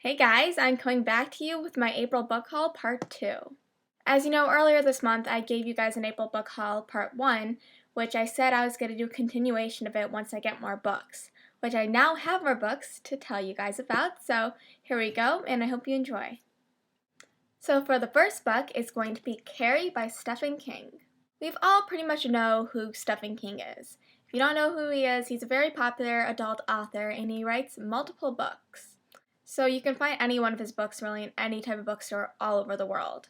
Hey guys, I'm coming back to you with my April book haul part 2. As you know, earlier this month I gave you guys an April book haul part 1, which I said I was going to do a continuation of it once I get more books, which I now have more books to tell you guys about, so here we go, and I hope you enjoy. So for the first book, it's going to be Carrie by Stephen King. We've all pretty much know who Stephen King is. If you don't know who he is, he's a very popular adult author and he writes multiple books. So you can find any one of his books really in any type of bookstore all over the world.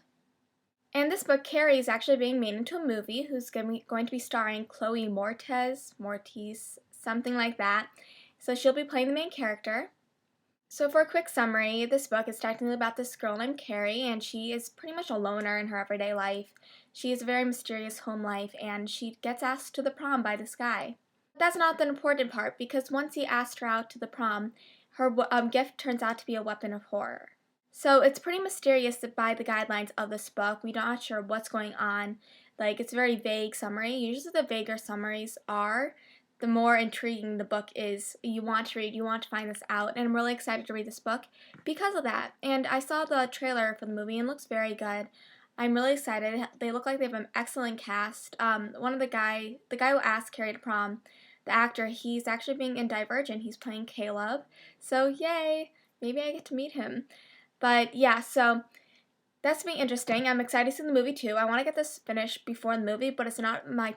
And this book, Carrie, is actually being made into a movie who's going to be starring Chloe Mortiz, something like that. So she'll be playing the main character. So for a quick summary, this book is technically about this girl named Carrie, and she is pretty much a loner in her everyday life. She has a very mysterious home life, and she gets asked to the prom by this guy. But that's not the important part, because once he asked her out to the prom, her gift turns out to be a weapon of horror. So it's pretty mysterious by the guidelines of this book. We're not sure what's going on. It's a very vague summary. Usually the vaguer summaries are, the more intriguing the book is. You want to read, you want to find this out, and I'm really excited to read this book because of that. And I saw the trailer for the movie and it looks very good. I'm really excited. They look like they have an excellent cast. The guy who asked Carrie to prom, the actor, he's actually being in Divergent. He's playing Caleb. So yay! Maybe I get to meet him. But yeah, so that's being interesting. I'm excited to see the movie too. I want to get this finished before the movie, but it's not my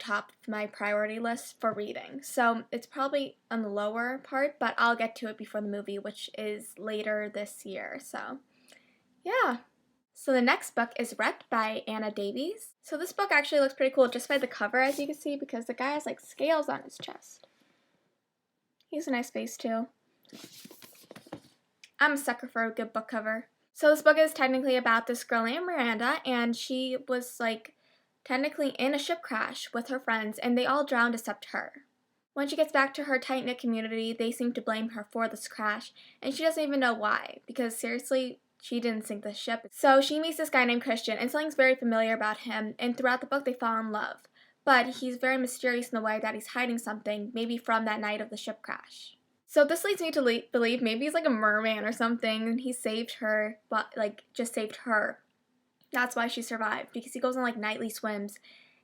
priority list for reading. So it's probably on the lower part, but I'll get to it before the movie, which is later this year. So yeah. So the next book is Wrecked by Anna Davies. So this book actually looks pretty cool just by the cover, as you can see, because the guy has scales on his chest. He has a nice face too. I'm a sucker for a good book cover. So this book is technically about this girl named Miranda, and she was technically in a ship crash with her friends, and they all drowned except her. When she gets back to her tight-knit community, they seem to blame her for this crash, and she doesn't even know why, because seriously, she didn't sink the ship. So she meets this guy named Christian, and something's very familiar about him, and throughout the book they fall in love. But he's very mysterious in the way that he's hiding something, maybe from that night of the ship crash. So this leads me to believe maybe he's like a merman or something, and he saved her, but just saved her. That's why she survived, because he goes on nightly swims,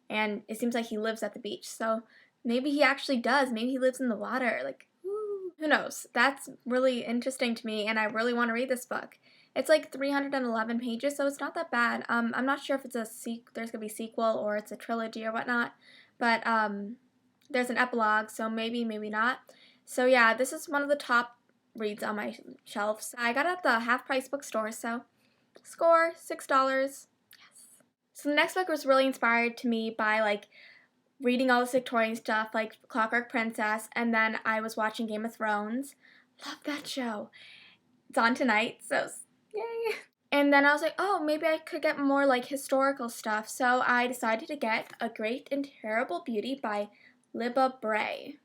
and it seems like he lives at the beach. So maybe he actually does. Maybe he lives in the water. Ooh, who knows? That's really interesting to me, and I really want to read this book. It's 311 pages, so it's not that bad. I'm not sure if it's there's gonna be a sequel or it's a trilogy or whatnot, but there's an epilogue, so maybe not. So yeah, this is one of the top reads on my shelves. I got it at the half-price bookstore, so score $6. Yes. So the next book was really inspired to me by reading all this Victorian stuff like Clockwork Princess, and then I was watching Game of Thrones. Love that show. It's on tonight, so yay. And then I was like, oh, maybe I could get more historical stuff. So I decided to get A Great and Terrible Beauty by Libba Bray.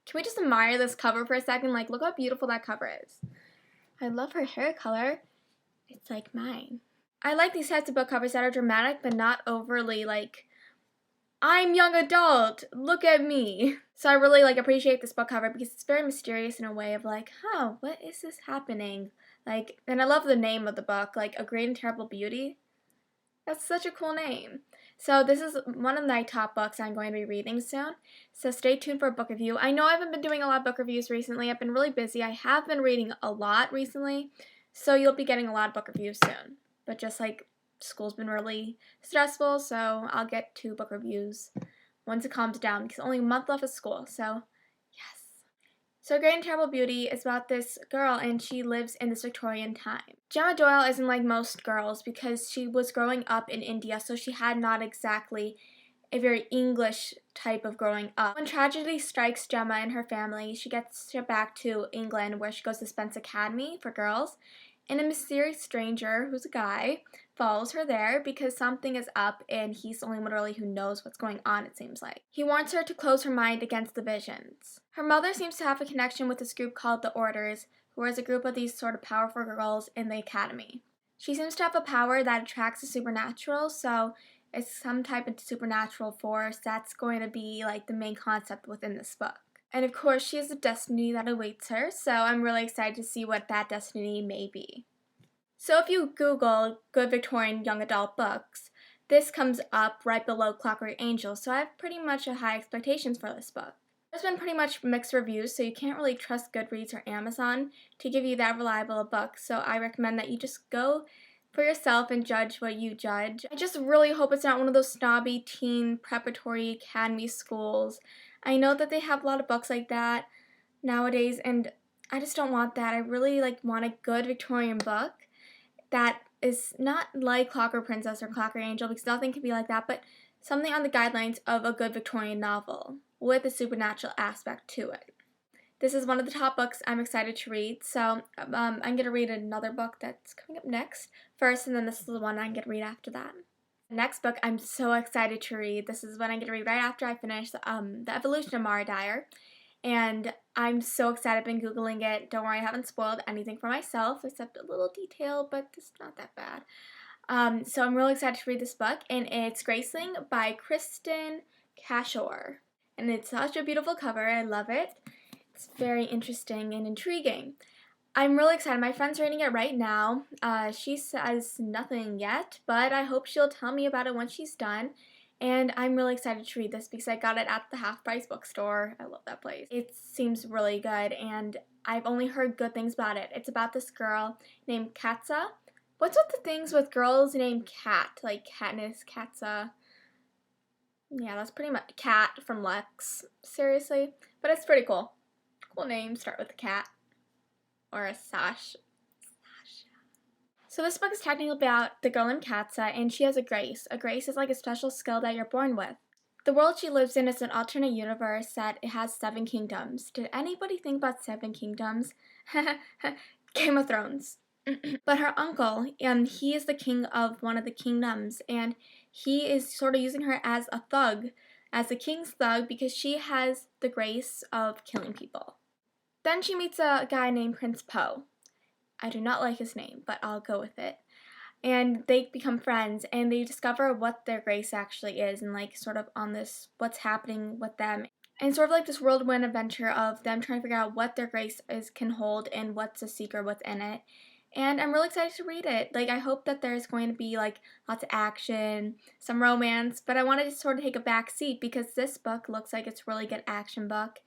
Can we just admire this cover for a second? Look how beautiful that cover is. I love her hair color. It's like mine. I like these types of book covers that are dramatic but not overly I'm young adult, look at me. So I really appreciate this book cover because it's very mysterious in a way of huh, what is this happening? And I love the name of the book, A Great and Terrible Beauty. That's such a cool name. So this is one of my top books I'm going to be reading soon. So stay tuned for a book review. I know I haven't been doing a lot of book reviews recently. I've been really busy. I have been reading a lot recently. So you'll be getting a lot of book reviews soon. But just school's been really stressful, so I'll get to book reviews once it calms down because only a month left of school. So yes. So Great and Terrible Beauty is about this girl, and she lives in this Victorian time. Gemma Doyle isn't like most girls because she was growing up in India, so she had not exactly a very English type of growing up. When tragedy strikes Gemma and her family, she gets shipped back to England where she goes to Spence Academy for girls, and a mysterious stranger, who's a guy, follows her there because something is up and he's the only one really who knows what's going on, it seems like. He wants her to close her mind against the visions. Her mother seems to have a connection with this group called the Orders, who is a group of these sort of powerful girls in the academy. She seems to have a power that attracts the supernatural, so it's some type of supernatural force that's going to be the main concept within this book. And of course, she has a destiny that awaits her, so I'm really excited to see what that destiny may be. So if you Google good Victorian young adult books, this comes up right below Clockwork Angel, so I have pretty much high expectations for this book. There's been pretty much mixed reviews, so you can't really trust Goodreads or Amazon to give you that reliable a book, so I recommend that you just go for yourself and judge what you judge. I just really hope it's not one of those snobby teen preparatory academy schools. I know that they have a lot of books like that nowadays, and I just don't want that. I really want a good Victorian book that is not like Clockwork Princess or Clockwork Angel, because nothing can be like that, but something on the guidelines of a good Victorian novel with a supernatural aspect to it. This is one of the top books I'm excited to read, so I'm going to read another book that's coming up next first, and then this is the one I'm going to read after that. The next book I'm so excited to read. This is what I'm going to read right after I finish The Evolution of Mara Dyer. And I'm so excited. I've been Googling it. Don't worry, I haven't spoiled anything for myself except a little detail, but it's not that bad. So I'm really excited to read this book, and it's Graceling by Kristen Cashore. And it's such a beautiful cover. I love it. It's very interesting and intriguing. I'm really excited. My friend's reading it right now. She says nothing yet, but I hope she'll tell me about it once she's done. And I'm really excited to read this because I got it at the Half Price bookstore. I love that place. It seems really good, and I've only heard good things about it. It's about this girl named Katza. What's with the things with girls named Kat? Like Katniss, Katza. Yeah, that's pretty much Kat from Lex. Seriously. But it's pretty cool. Cool name. Start with a cat. Or a Sash. So this book is technically about the girl named Katza, and she has a grace. A grace is like a special skill that you're born with. The world she lives in is an alternate universe that it has 7 kingdoms. Did anybody think about 7 kingdoms? Game of Thrones. But her uncle, he is the king of one of the kingdoms, and he is sort of using her as a thug, as the king's thug, because she has the grace of killing people. Then she meets a guy named Prince Poe. I do not like his name, but I'll go with it. And they become friends, and they discover what their grace actually is, and sort of on this, what's happening with them. And sort of like this whirlwind adventure of them trying to figure out what their grace can hold and what's the secret within it. And I'm really excited to read it. I hope that there's going to be lots of action, some romance, but I wanted to sort of take a back seat because this book looks like it's a really good action book.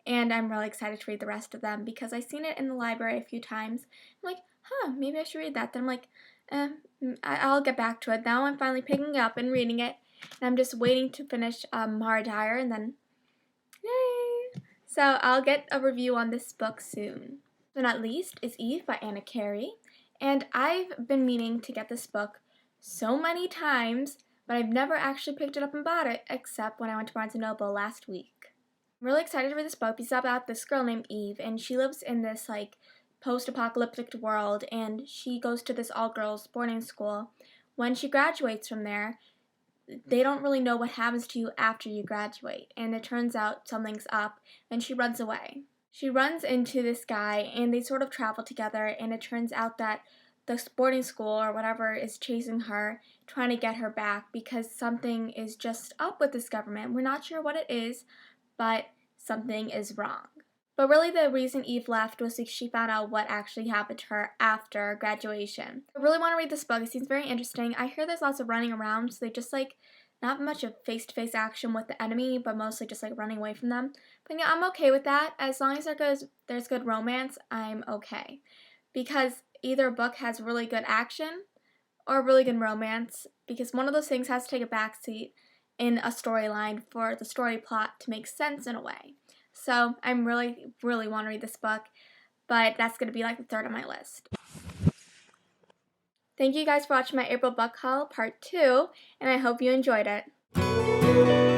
And I'm really excited to read the rest of them because I've seen it in the library a few times. I'm like, maybe I should read that. Then I'm like, I'll get back to it. Now I'm finally picking it up and reading it. And I'm just waiting to finish Mara Dyer, and then, yay! So I'll get a review on this book soon. So not least is Eve by Carrie. And I've been meaning to get this book so many times, but I've never actually picked it up and bought it, except when I went to Barnes & Noble last week. I'm really excited to read this book because it's about this girl named Eve, and she lives in this post-apocalyptic world, and she goes to this all-girls boarding school. When she graduates from there, they don't really know what happens to you after you graduate, and it turns out something's up, and she runs away. She runs into this guy, and they sort of travel together, and it turns out that the boarding school or whatever is chasing her, trying to get her back because something is just up with this government. We're not sure what it is, but something is wrong. But really the reason Eve left was because she found out what actually happened to her after graduation. I really want to read this book. It seems very interesting. I hear there's lots of running around, so they just not much of face-to-face action with the enemy, but mostly just running away from them. But yeah, I'm okay with that. As long as there's good romance, I'm okay. Because either book has really good action or really good romance, because one of those things has to take a backseat in a storyline for the story plot to make sense in a way. So I really, really want to read this book, but that's going to be the third on my list. Thank you guys for watching my April book haul part 2, and I hope you enjoyed it.